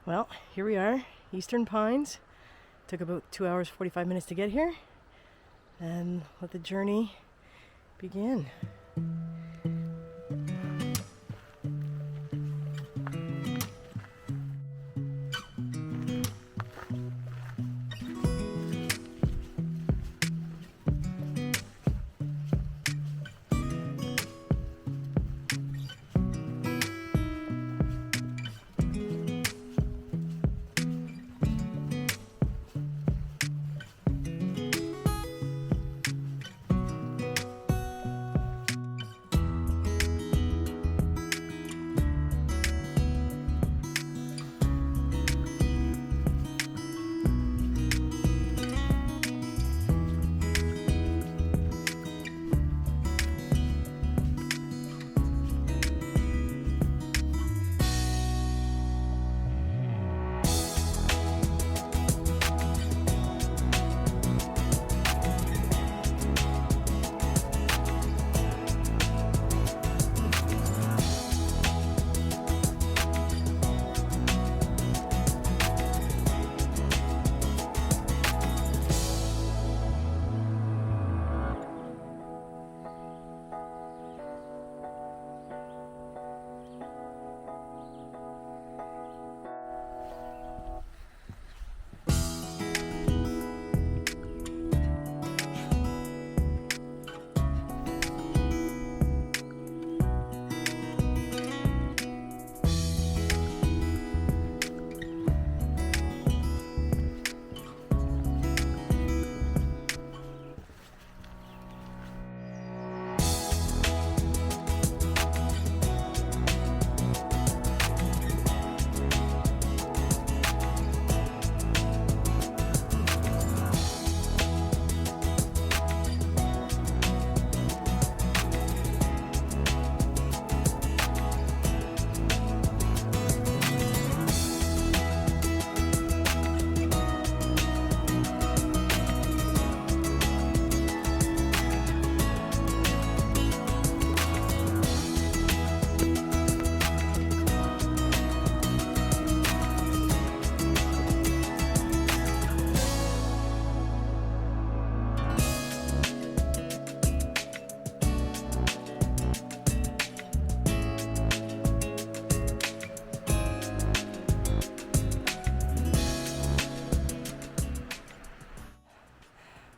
Well, here we are, Eastern Pines. Took about 2 hours, 45 minutes to get here, and let the journey begin.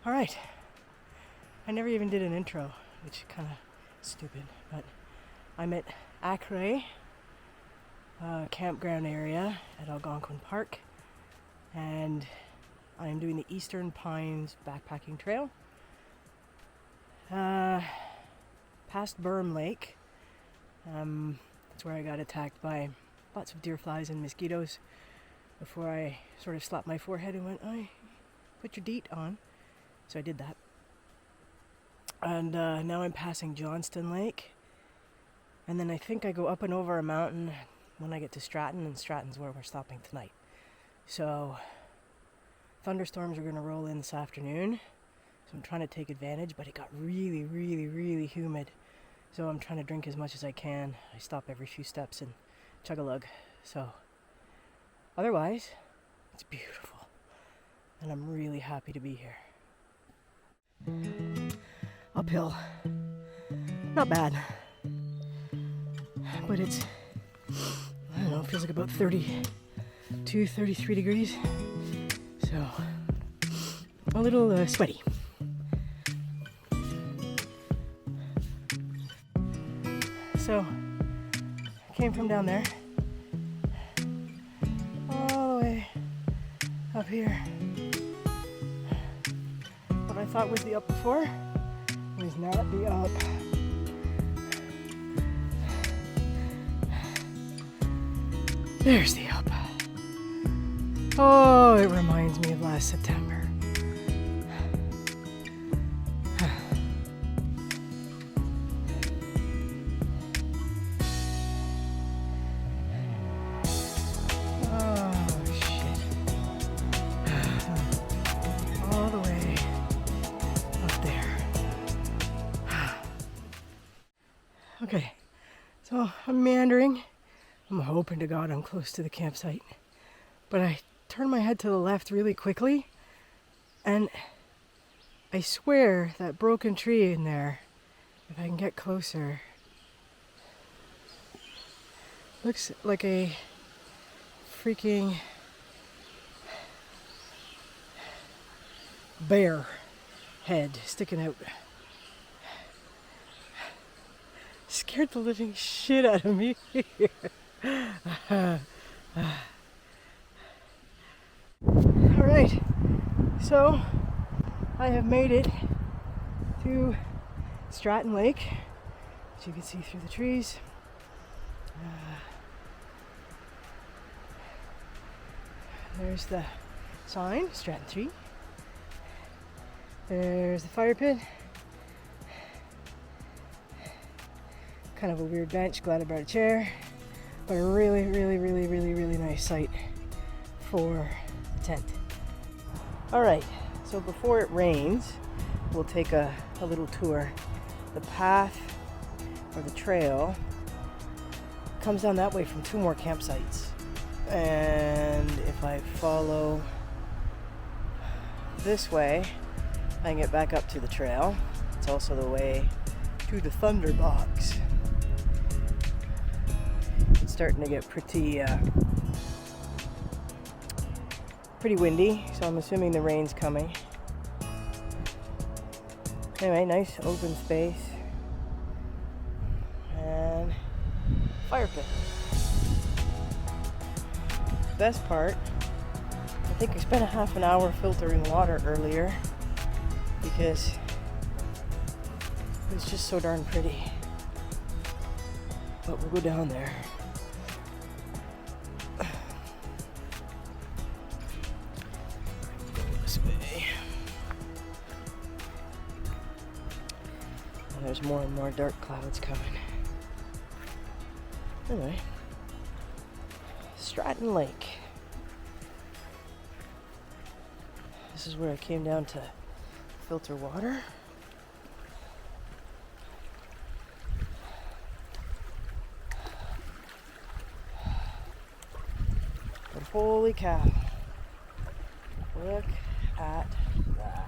All right, I never even did an intro, which is kind of stupid, but I'm at Acre, campground area at Algonquin Park, and I'm doing the Eastern Pines backpacking trail. Past Berm Lake, that's where I got attacked by lots of deer flies and mosquitoes before I sort of slapped my forehead and went, "Oh, put your DEET on." So I did that. And now I'm passing Johnston Lake. And then I think I go up and over a mountain when I get to Stratton, and Stratton's where we're stopping tonight. So thunderstorms are going to roll in this afternoon. So I'm trying to take advantage, but it got really, really, really humid. So I'm trying to drink as much as I can. I stop every few steps and chug a lug. So otherwise, it's beautiful. And I'm really happy to be here. Uphill, not bad, but it's, I don't know, it feels like about 32, 33 degrees, so a little sweaty. So I came from down there all the way up here. What I thought was the up before was not the up. There's the up. Oh, it reminds me of last September. Okay, so I'm meandering. I'm hoping to God I'm close to the campsite. but I turned my head to the left really quickly, and I swear that broken tree in there, if I can get closer, looks like a freaking bear head sticking out. Scared the living shit out of me. Alright, so I have made it to Stratton Lake, as you can see through the trees. There's the sign, Stratton 3. There's the fire pit. Kind of a weird bench, glad I brought a chair. But a really nice site for the tent. Alright, so before it rains, we'll take a little tour. The path, or the trail, comes down that way from 2 more campsites. And if I follow this way, I can get back up to the trail. It's also the way to the Thunder Box. It's starting to get pretty windy, so I'm assuming the rain's coming. Anyway, nice open space. And fire pit. Best part, I think I spent a half an hour filtering water earlier because it was just so darn pretty. But we'll go down there. Go this way. And there's more and more dark clouds coming. Anyway. Stratton Lake. This is where I came down to filter water. But holy cow, look at that.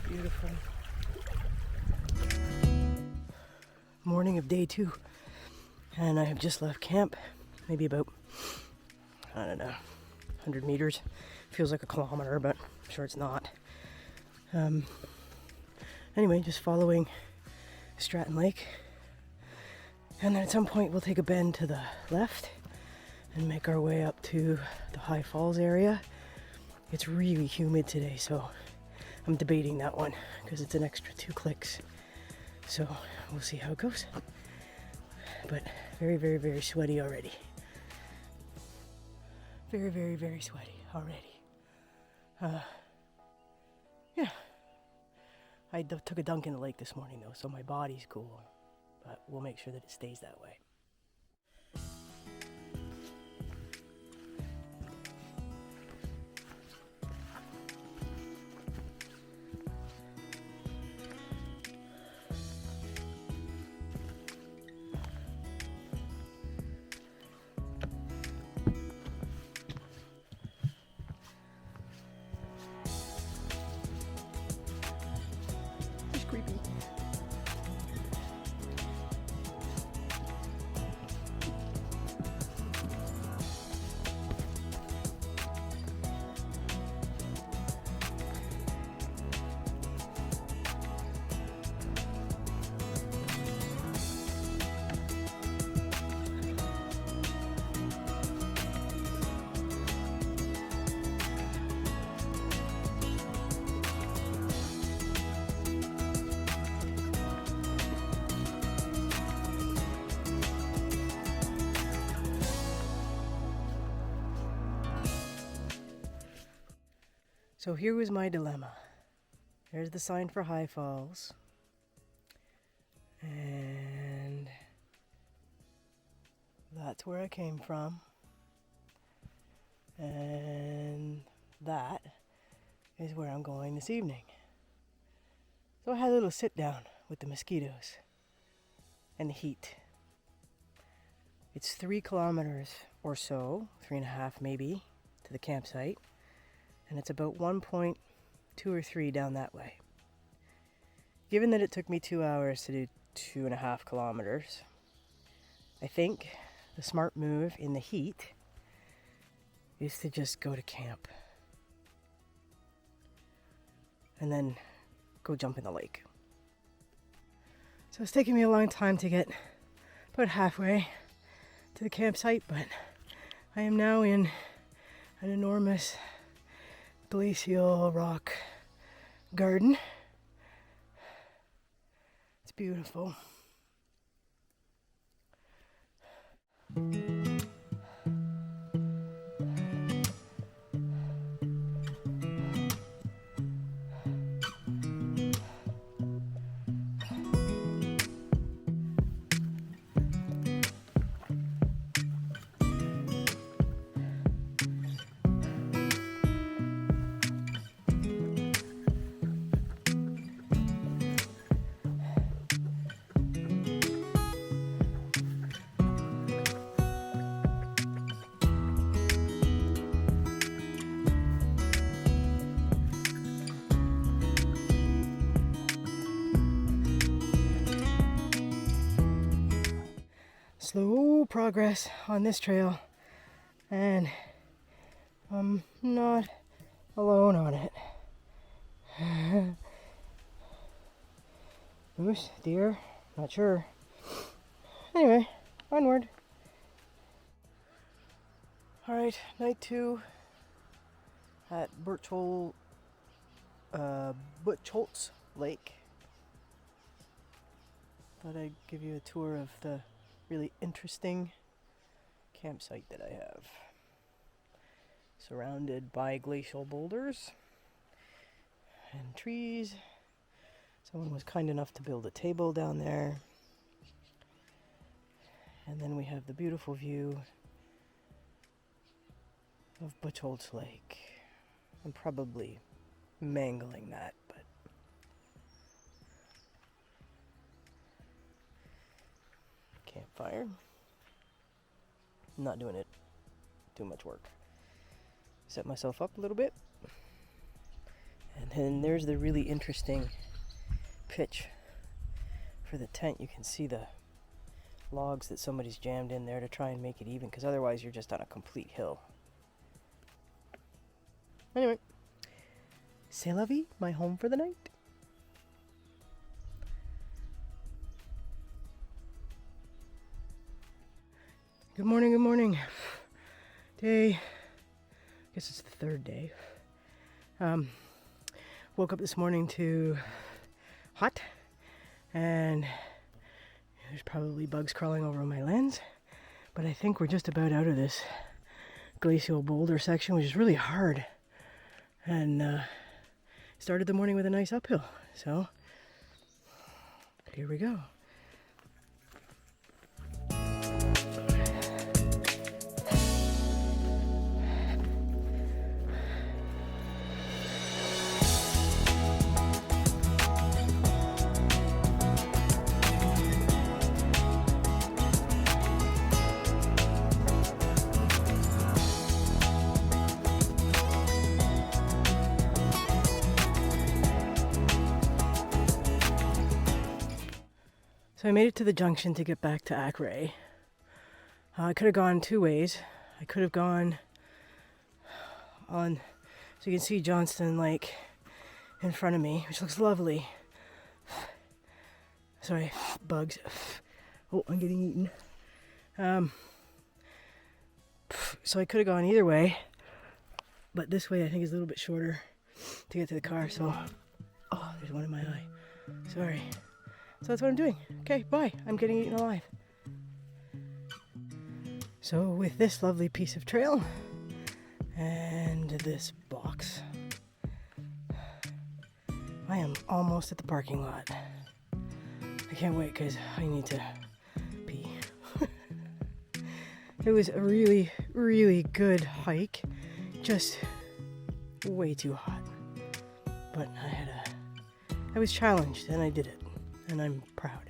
Beautiful. Morning of day 2, and I have just left camp, maybe about, I don't know, 100 meters. Feels like a kilometer, but I'm sure it's not. Anyway, just following Stratton Lake, and then at some point we'll take a bend to the left and make our way up to the High Falls area. It's really humid today, so I'm debating that one because it's an extra 2 clicks. So we'll see how it goes. But very sweaty already. Very sweaty already. Yeah. I took a dunk in the lake this morning though, so my body's cool. But we'll make sure that it stays that way. Creepy. So here was my dilemma. There's the sign for High Falls. And that's where I came from. And that is where I'm going this evening. So I had a little sit down with the mosquitoes and the heat. It's 3 kilometers or so, 3.5 maybe, to the campsite. And it's about 1.2 or 3 down that way. Given that it took me 2 hours to do 2.5 kilometers, I think the smart move in the heat is to just go to camp and then go jump in the lake. So it's taking me a long time to get about halfway to the campsite, but I am now in an enormous glacial rock garden. It's beautiful. Slow progress on this trail, and I'm not alone on it. Moose, deer, not sure. Anyway, onward. Alright, night 2 at Butch Holtz Lake. Thought I'd give you a tour of the really interesting campsite that I have. Surrounded by glacial boulders and trees. Someone was kind enough to build a table down there. And then we have the beautiful view of Butch Holtz Lake. I'm probably mangling that, but campfire. Not doing it too much work. Set myself up a little bit. And then there's the really interesting pitch for the tent. You can see the logs that somebody's jammed in there to try and make it even, because otherwise you're just on a complete hill. Anyway, c'est la vie, my home for the night. Good morning, good morning. Day, I guess it's the 3rd day. Woke up this morning to hot, and there's probably bugs crawling over my lens, but I think we're just about out of this glacial boulder section, which is really hard, and started the morning with a nice uphill, so here we go. So I made it to the junction to get back to Acray. I could have gone 2 ways. I could have gone on, so you can see Johnston Lake in front of me, which looks lovely. Sorry, bugs. Oh, I'm getting eaten. So I could have gone either way, but this way I think is a little bit shorter to get to the car, so, oh, there's one in my eye. Sorry. So that's what I'm doing. Okay, bye. I'm getting eaten alive. So with this lovely piece of trail and this box, I am almost at the parking lot. I can't wait because I need to pee. It was a really, really good hike. Just way too hot. But I was challenged and I did it. And I'm proud.